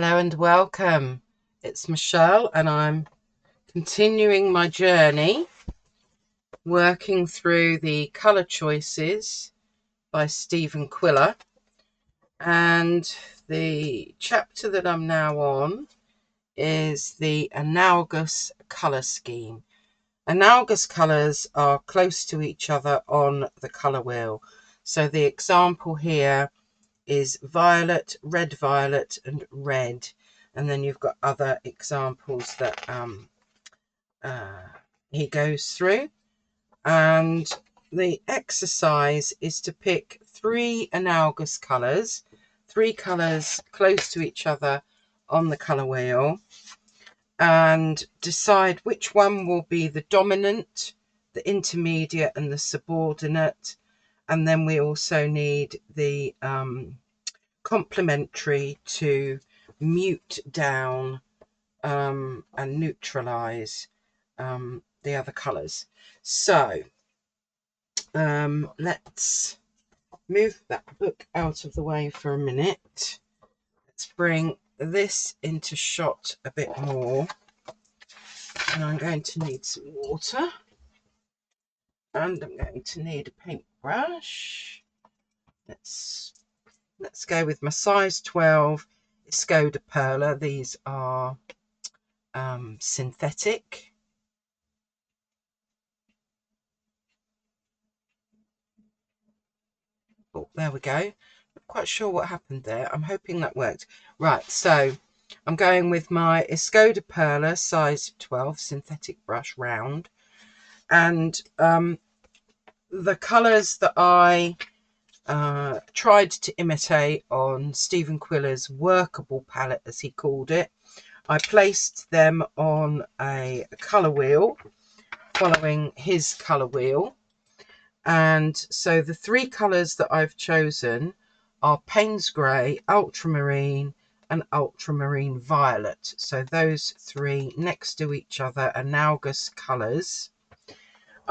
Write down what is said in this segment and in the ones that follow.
Hello and welcome. It's Michelle and I'm continuing my journey working through the colour choices by Stephen Quiller, and the chapter that I'm now on is the analogous colour scheme. Analogous colours are close to each other on the colour wheel. So the example here is violet, red-violet and red, and then you've got other examples that he goes through, and the exercise is to pick three analogous colours, three colours close to each other on the colour wheel, and decide which one will be the dominant, the intermediate and the subordinate. And then we also need the complementary to mute down and neutralize the other colors. So let's move that book out of the way for a minute. Let's bring this into shot a bit more, and I'm going to need some water, and I'm going to need a paintbrush. Let's go with my size 12 Escoda Perla. These are synthetic. Oh, there we go. Not quite sure what happened there. I'm hoping that worked. Right, so I'm going with my Escoda Perla size 12 synthetic brush round, and the colours that I tried to imitate on Stephen Quiller's workable palette, as he called it, I placed them on a colour wheel following his colour wheel. And so the three colours that I've chosen are Payne's Grey, Ultramarine and Ultramarine Violet. So those three next to each other, analogous colours.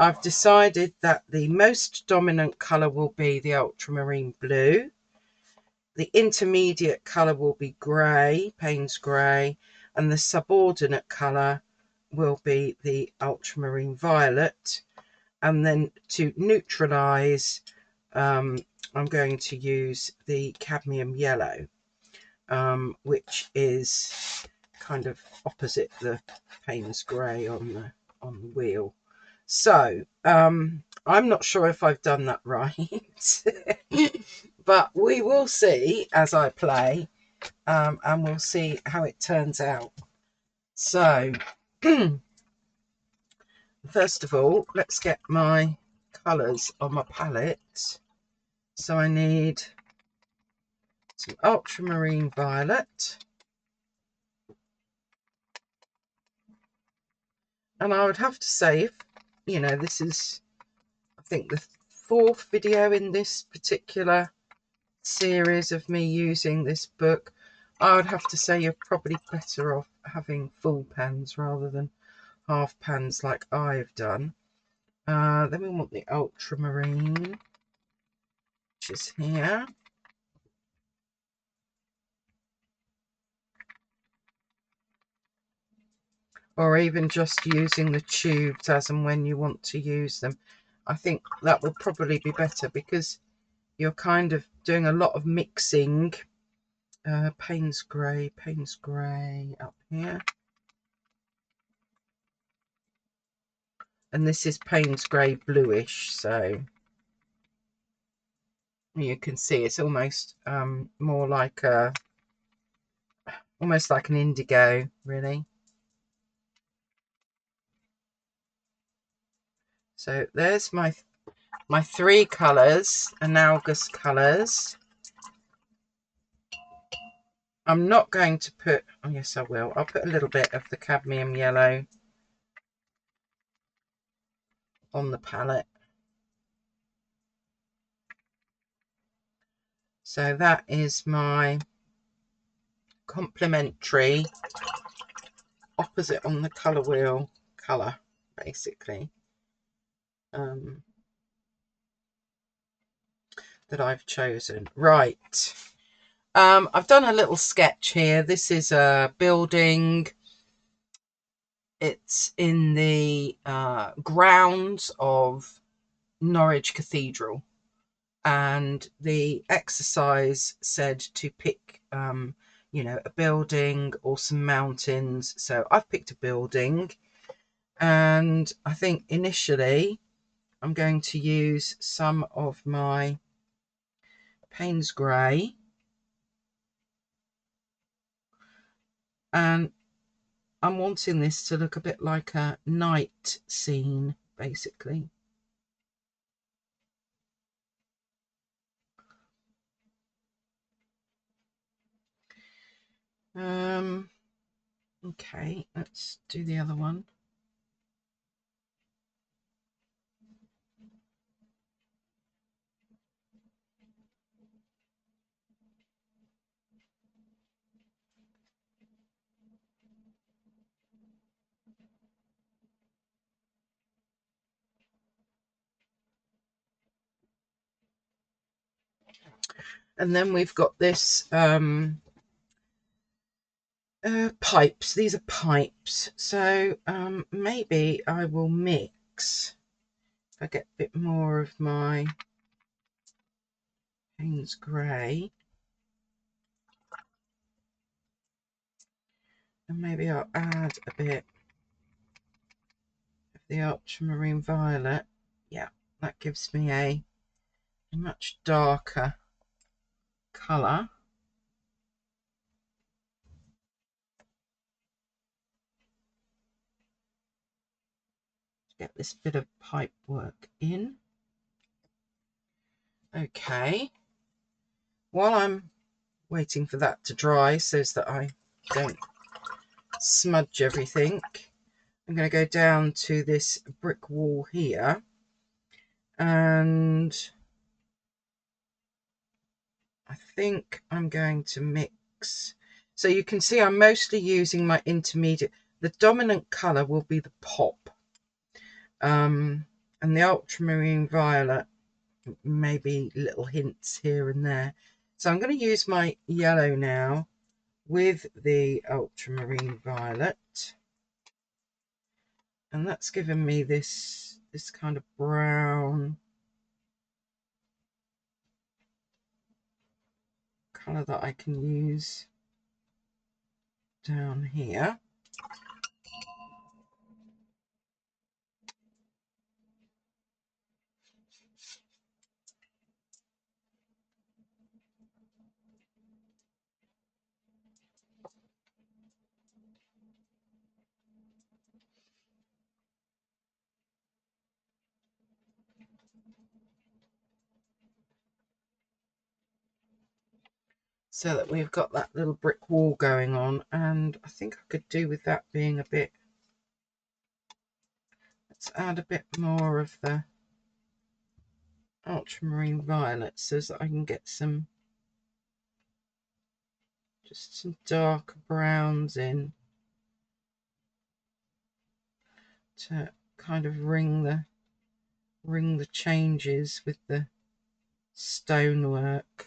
I've decided that the most dominant colour will be the Ultramarine Blue. The intermediate colour will be grey, Payne's Grey, and the subordinate colour will be the Ultramarine Violet. And then to neutralise, I'm going to use the cadmium yellow, which is kind of opposite the Payne's Grey on the wheel. So I'm not sure if I've done that right, but we will see as I play, and we'll see how it turns out. So first of all, let's get my colours on my palette. So I need some ultramarine violet, and I would have to say, if you know, this is, I think, the fourth video in this particular series of me using this book, I would have to say you're probably better off having full pans rather than half pans like I've done. Then we want the ultramarine, which is here. Or even just using the tubes as and when you want to use them. I think that will probably be better because you're kind of doing a lot of mixing. Payne's Grey up here. And this is Payne's Grey bluish, so you can see it's almost more like almost like an indigo, really. So there's my three colours, analogous colours. I'm not going to put, oh yes I will, I'll put a little bit of the cadmium yellow on the palette. So that is my complementary opposite on the colour wheel colour, basically, that I've chosen. Right, I've done a little sketch here. This is a building. It's in the grounds of Norwich Cathedral, and the exercise said to pick, you know, a building or some mountains. So I've picked a building, and I think initially I'm going to use some of my Payne's Grey, and I'm wanting this to look a bit like a night scene, basically. Okay, let's do the other one. And then we've got this pipes. These are pipes. So maybe I will mix, if I get a bit more of my Payne's Grey, and maybe I'll add a bit of the ultramarine violet. Yeah, that gives me a much darker colour. Get this bit of pipe work in. Okay, while I'm waiting for that to dry so that I don't smudge everything, I'm going to go down to this brick wall here, and I think I'm going to mix. So you can see I'm mostly using my intermediate. The dominant colour will be the pop, and the ultramarine violet, maybe little hints here and there. So I'm going to use my yellow now with the ultramarine violet, and that's given me this kind of brown colour that I can use down here. So that we've got that little brick wall going on, and I think I could do with that being a bit, let's add a bit more of the ultramarine violet so that I can get some, just some darker browns in to kind of ring the changes with the stonework.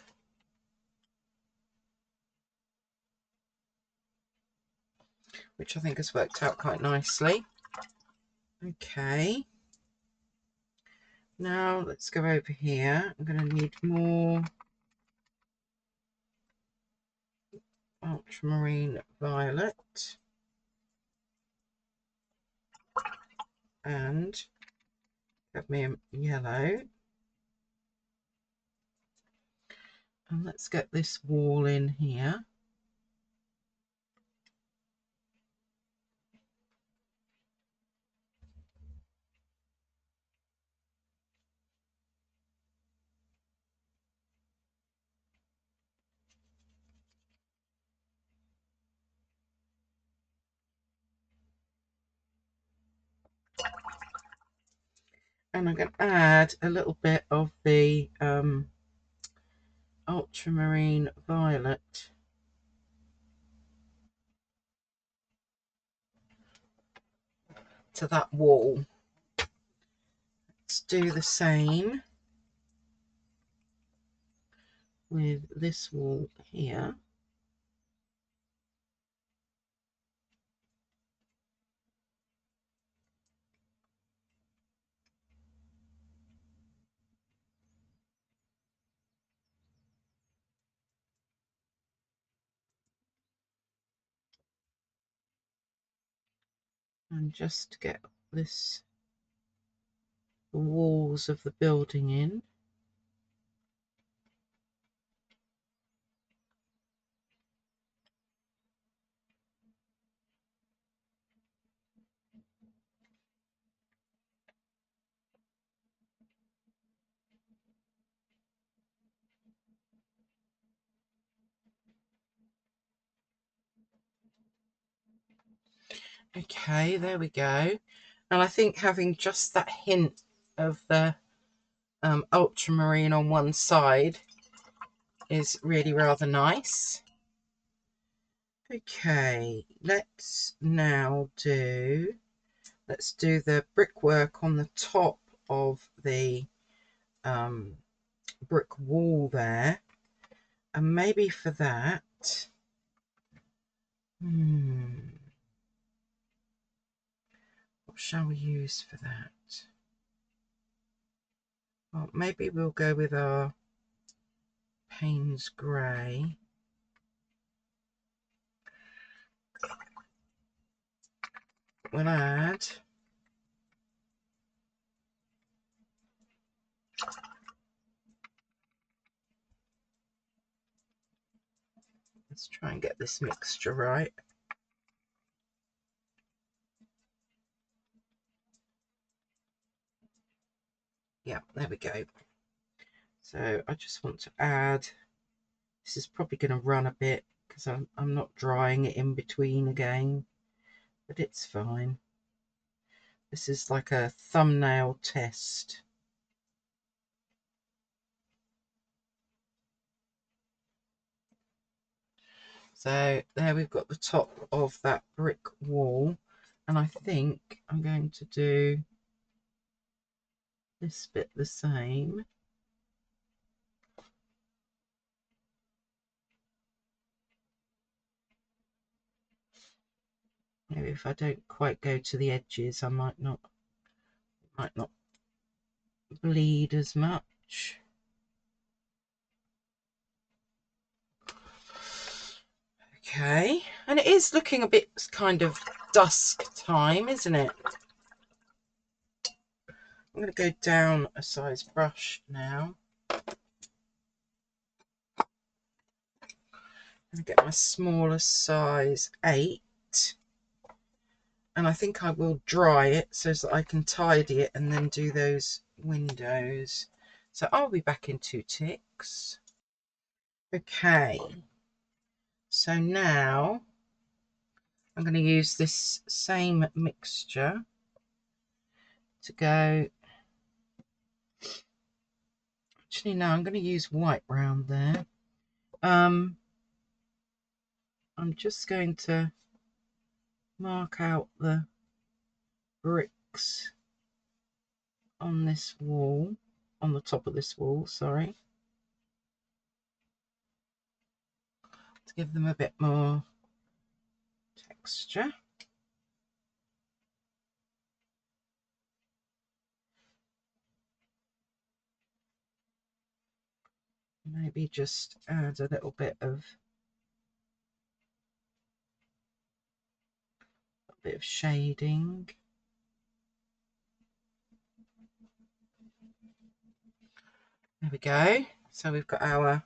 Which I think has worked out quite nicely. Okay, now let's go over here. I'm going to need more ultramarine violet, and cadmium yellow, and let's get this wall in here. And I'm going to add a little bit of the ultramarine violet to that wall. Let's do the same with this wall here. And just get this, the walls of the building in. Okay, there we go. And I think having just that hint of the ultramarine on one side is really rather nice. Okay, let's do the brickwork on the top of the brick wall there. And maybe for that, what shall we use for that? Well, maybe we'll go with our Payne's Grey. We'll add let's try and get this mixture right. Yeah, there we go. So I just want to add, this is probably going to run a bit because I'm not drying it in between again, but it's fine. This is like a thumbnail test. So there we've got the top of that brick wall, and I think I'm going to do this bit the same. Maybe if I don't quite go to the edges, I might not bleed as much. Okay, and it is looking a bit kind of dusk time, isn't it? I'm going to go down a size brush now. I'm going to get my smaller size 8. And I think I will dry it so that I can tidy it and then do those windows. So I'll be back in 2 ticks. Okay, so now I'm going to use this same mixture to go. Actually, no, I'm going to use white round there. I'm just going to mark out the bricks on this wall, on the top of this wall, sorry, to give them a bit more texture. Maybe just add a little bit of shading. There we go. So we've got our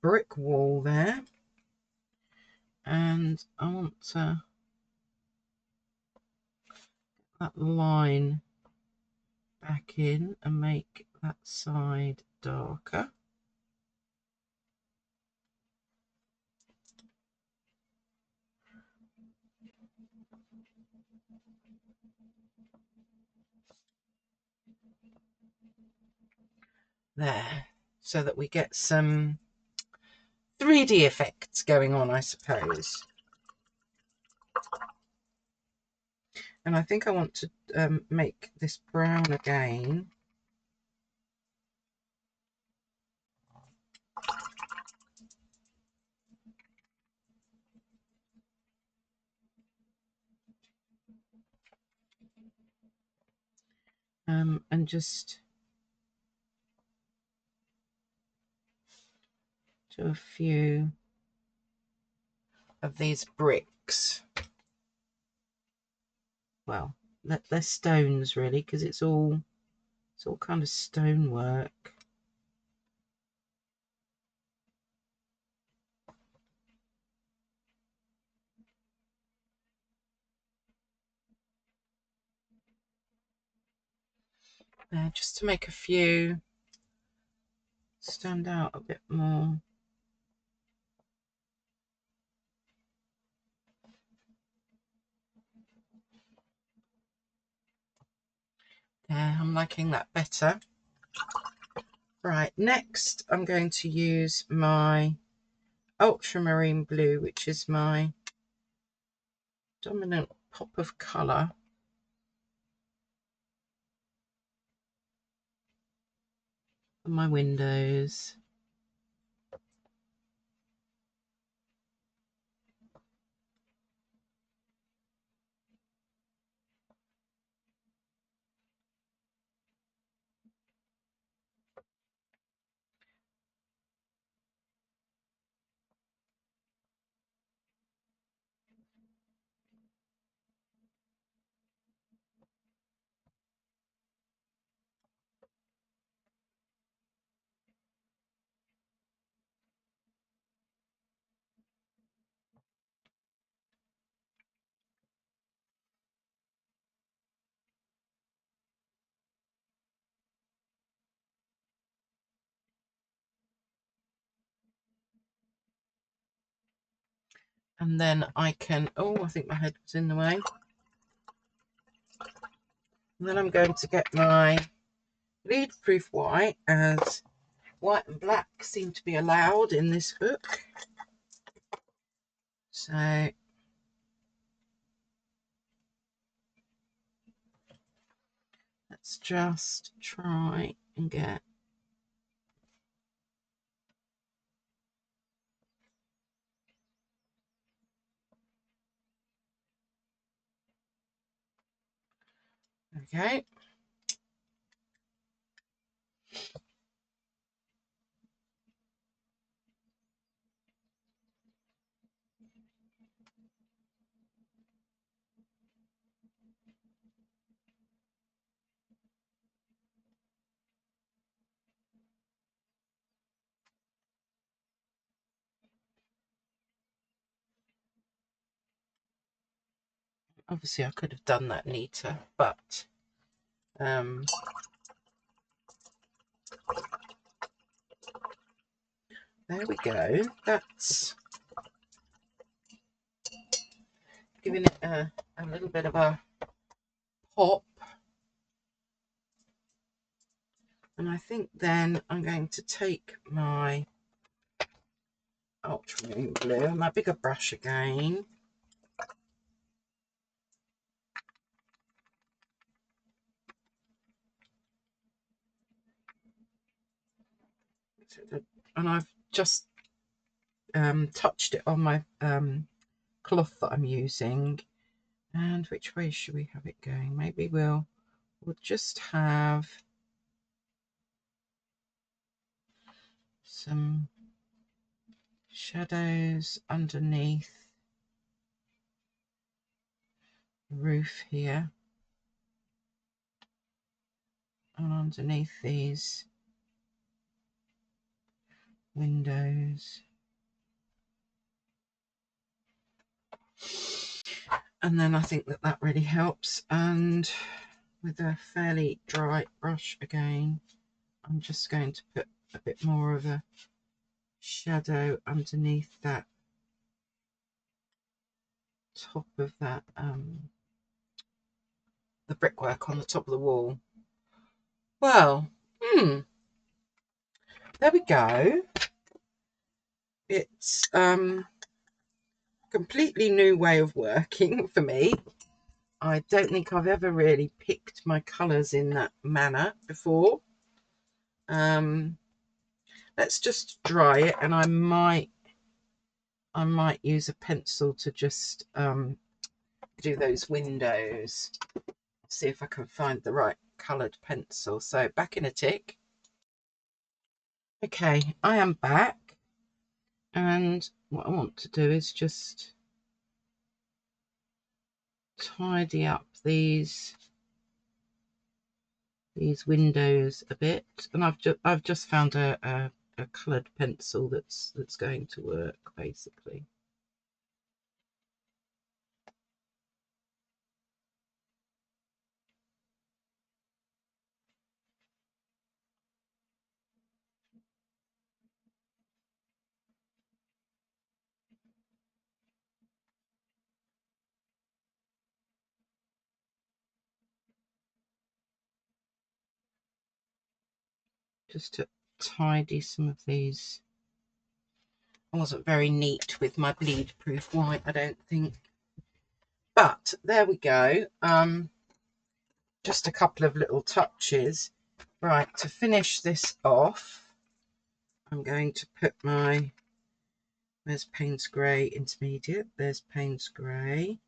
brick wall there, and I want to that line back in and make that side darker. There, so that we get some 3D effects going on, I suppose. And I think I want to make this brown again. and just do a few of these bricks. Well, they're stones really, because it's all kind of stonework. Just to make a few stand out a bit more. Yeah, I'm liking that better. Right, next I'm going to use my ultramarine blue, which is my dominant pop of colour. On my windows. And then I can, oh, I think my head was in the way. And then I'm going to get my bleed proof white, as white and black seem to be allowed in this book. So let's just try and get okay. Obviously I could have done that neater, but there we go. That's giving it a little bit of a pop. And I think then I'm going to take my ultramarine blue, my bigger brush again. And I've just touched it on my cloth that I'm using. And which way should we have it going? Maybe we'll just have some shadows underneath the roof here and underneath these windows. And then I think that that really helps. And with a fairly dry brush again, I'm just going to put a bit more of a shadow underneath that top of that the brickwork on the top of the wall. Well, there we go. It's completely new way of working for me. I don't think I've ever really picked my colours in that manner before. Let's just dry it, and I might use a pencil to just do those windows. See if I can find the right coloured pencil. So back in a tick. Okay, I am back, and what I want to do is just tidy up these windows a bit, and I've just found a coloured pencil that's going to work basically. Just to tidy some of these. I wasn't very neat with my bleed proof white, I don't think, but there we go. Just a couple of little touches. Right, to finish this off, I'm going to put my, there's Payne's Grey Intermediate, there's Payne's Grey.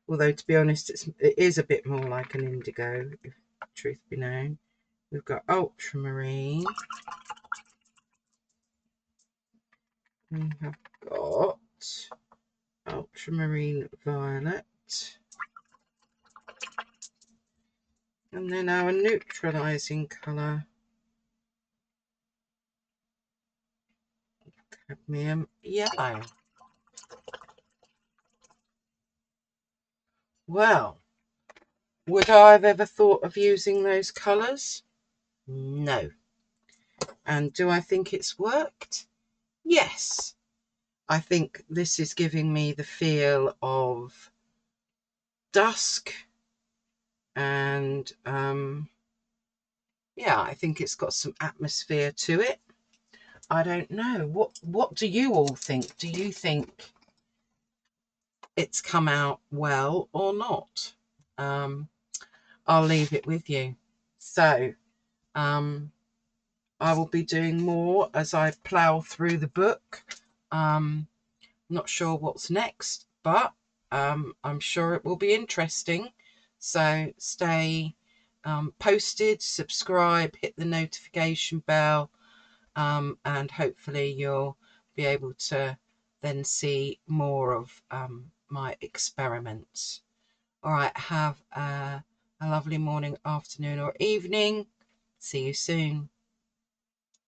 Although, to be honest, it is a bit more like an indigo, if truth be known. We've got Ultramarine. We have got Ultramarine Violet. And then our neutralising colour, Cadmium Yellow. Well, would I have ever thought of using those colours? No. And do I think it's worked? Yes. I think this is giving me the feel of dusk, and yeah, I think it's got some atmosphere to it. I don't know. What do you all think? Do you think it's come out well or not? I'll leave it with you. So I will be doing more as I plough through the book. Not sure what's next, but I'm sure it will be interesting. So stay posted, subscribe, hit the notification bell, and hopefully you'll be able to then see more of my experiments. All right, have a lovely morning, afternoon, or evening. See you soon.